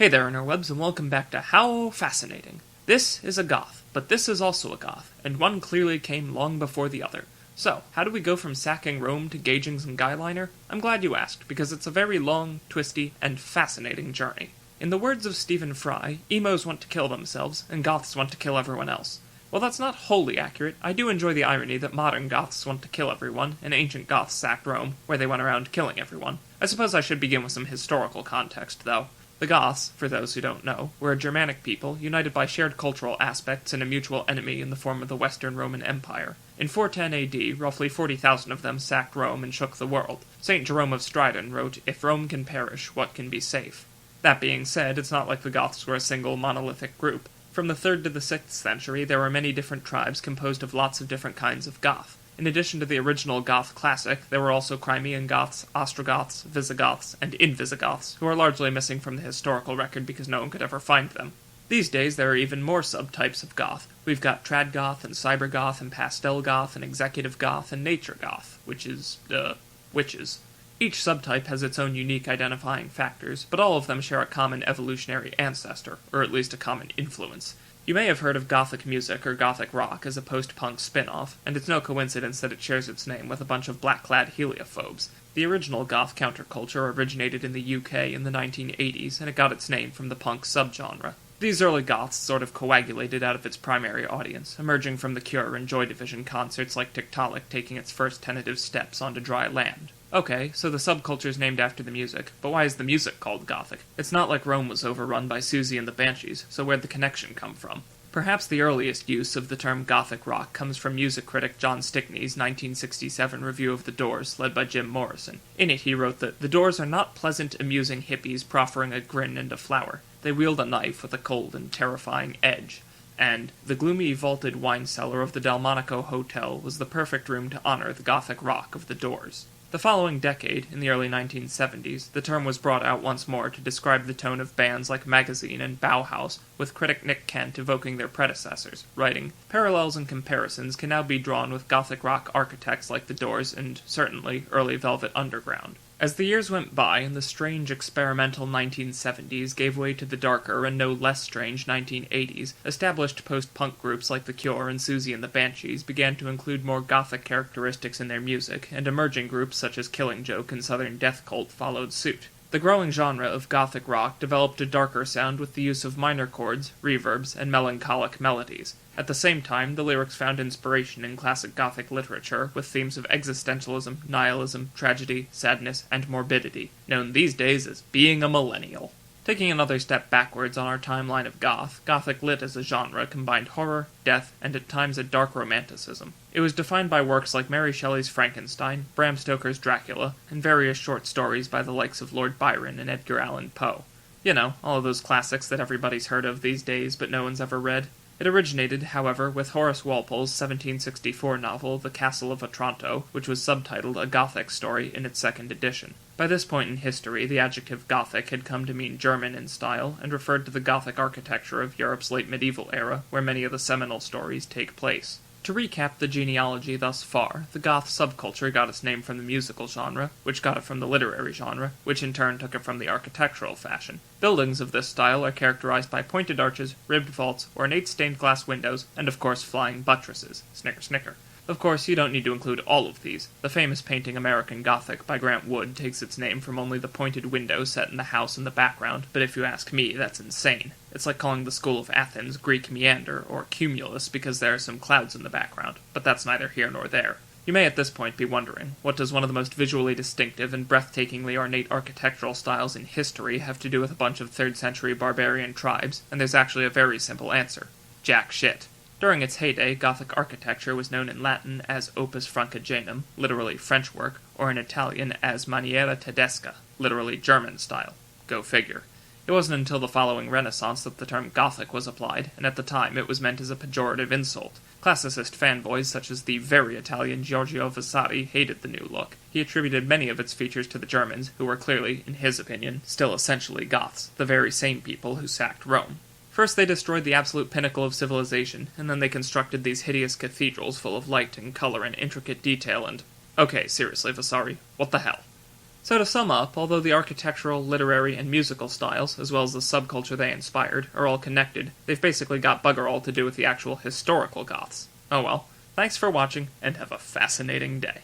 Hey there, interwebs, and welcome back to How Fascinating. This is a Goth, but this is also a Goth, and one clearly came long before the other. So, how do we go from sacking Rome to gauging some guyliner? I'm glad you asked, because it's a very long, twisty, and fascinating journey. In the words of Stephen Fry, emos want to kill themselves, and Goths want to kill everyone else. While that's not wholly accurate, I do enjoy the irony that modern Goths want to kill everyone, and ancient Goths sacked Rome, where they went around killing everyone. I suppose I should begin with some historical context, though. The Goths, for those who don't know, were a Germanic people united by shared cultural aspects and a mutual enemy in the form of the Western Roman Empire. In 410 AD, roughly 40,000 of them sacked Rome and shook the world. St. Jerome of Stridon wrote, "If Rome can perish, what can be safe?" That being said, it's not like the Goths were a single monolithic group. From the 3rd to the 6th century, there were many different tribes composed of lots of different kinds of Goth. In addition to the original Goth classic, there were also Crimean Goths, Ostrogoths, Visigoths, and Invisigoths, who are largely missing from the historical record because no one could ever find them. These days, there are even more subtypes of Goth. We've got Trad Goth, and Cyber Goth, and Pastel Goth, and Executive Goth, and Nature Goth, which is, witches. Each subtype has its own unique identifying factors, but all of them share a common evolutionary ancestor, or at least a common influence. You may have heard of Gothic music or Gothic rock as a post-punk spin-off, and it's no coincidence that it shares its name with a bunch of black-clad heliophobes. The original Goth counterculture originated in the UK in the 1980s, and it got its name from the punk subgenre. These early Goths sort of coagulated out of its primary audience, emerging from the Cure and Joy Division concerts like Tiktaalik taking its first tentative steps onto dry land. Okay, so the subculture's named after the music, but why is the music called Gothic? It's not like Rome was overrun by Susie and the Banshees, so where'd the connection come from? Perhaps the earliest use of the term Gothic rock comes from music critic John Stickney's 1967 review of The Doors, led by Jim Morrison. In it he wrote that, "The Doors are not pleasant, amusing hippies proffering a grin and a flower. They wield a knife with a cold and terrifying edge." And, "The gloomy vaulted wine cellar of the Delmonico Hotel was the perfect room to honor the Gothic rock of The Doors." The following decade, in the early 1970s, the term was brought out once more to describe the tone of bands like Magazine and Bauhaus, with critic Nick Kent evoking their predecessors, writing, "Parallels and comparisons can now be drawn with Gothic rock architects like The Doors and, certainly, early Velvet Underground." As the years went by and the strange experimental 1970s gave way to the darker and no less strange 1980s, established post-punk groups like The Cure and Susie and the Banshees began to include more Gothic characteristics in their music, and emerging groups such as Killing Joke and Southern Death Cult followed suit. The growing genre of Gothic rock developed a darker sound with the use of minor chords, reverbs, and melancholic melodies. At the same time, the lyrics found inspiration in classic Gothic literature, with themes of existentialism, nihilism, tragedy, sadness, and morbidity, known these days as being a millennial. Taking another step backwards on our timeline of goth, Gothic lit as a genre combined horror, death, and at times a dark romanticism. It was defined by works like Mary Shelley's Frankenstein, Bram Stoker's Dracula, and various short stories by the likes of Lord Byron and Edgar Allan Poe. You know, all of those classics that everybody's heard of these days but no one's ever read. It originated, however, with Horace Walpole's 1764 novel The Castle of Otranto, which was subtitled A Gothic Story in its second edition. By this point in history, the adjective Gothic had come to mean German in style, and referred to the Gothic architecture of Europe's late medieval era, where many of the seminal stories take place. To recap the genealogy thus far, the Goth subculture got its name from the musical genre, which got it from the literary genre, which in turn took it from the architectural fashion. Buildings of this style are characterized by pointed arches, ribbed vaults, ornate stained glass windows, and of course flying buttresses. Snicker, snicker. Of course, you don't need to include all of these. The famous painting American Gothic by Grant Wood takes its name from only the pointed window set in the house in the background, but if you ask me, that's insane. It's like calling the School of Athens Greek meander or cumulus because there are some clouds in the background, but that's neither here nor there. You may at this point be wondering, what does one of the most visually distinctive and breathtakingly ornate architectural styles in history have to do with a bunch of 3rd century barbarian tribes? And there's actually a very simple answer. Jack shit. During its heyday, Gothic architecture was known in Latin as opus Frankigenum, literally French work, or in Italian as maniera tedesca, literally German style. Go figure. It wasn't until the following Renaissance that the term Gothic was applied, and at the time it was meant as a pejorative insult. Classicist fanboys such as the very Italian Giorgio Vasari hated the new look. He attributed many of its features to the Germans, who were clearly, in his opinion, still essentially Goths, the very same people who sacked Rome. First they destroyed the absolute pinnacle of civilization, and then they constructed these hideous cathedrals full of light and color and intricate detail and... Okay, seriously, Vasari, what the hell? So to sum up, although the architectural, literary, and musical styles, as well as the subculture they inspired, are all connected, they've basically got bugger all to do with the actual historical Goths. Oh well. Thanks for watching, and have a fascinating day.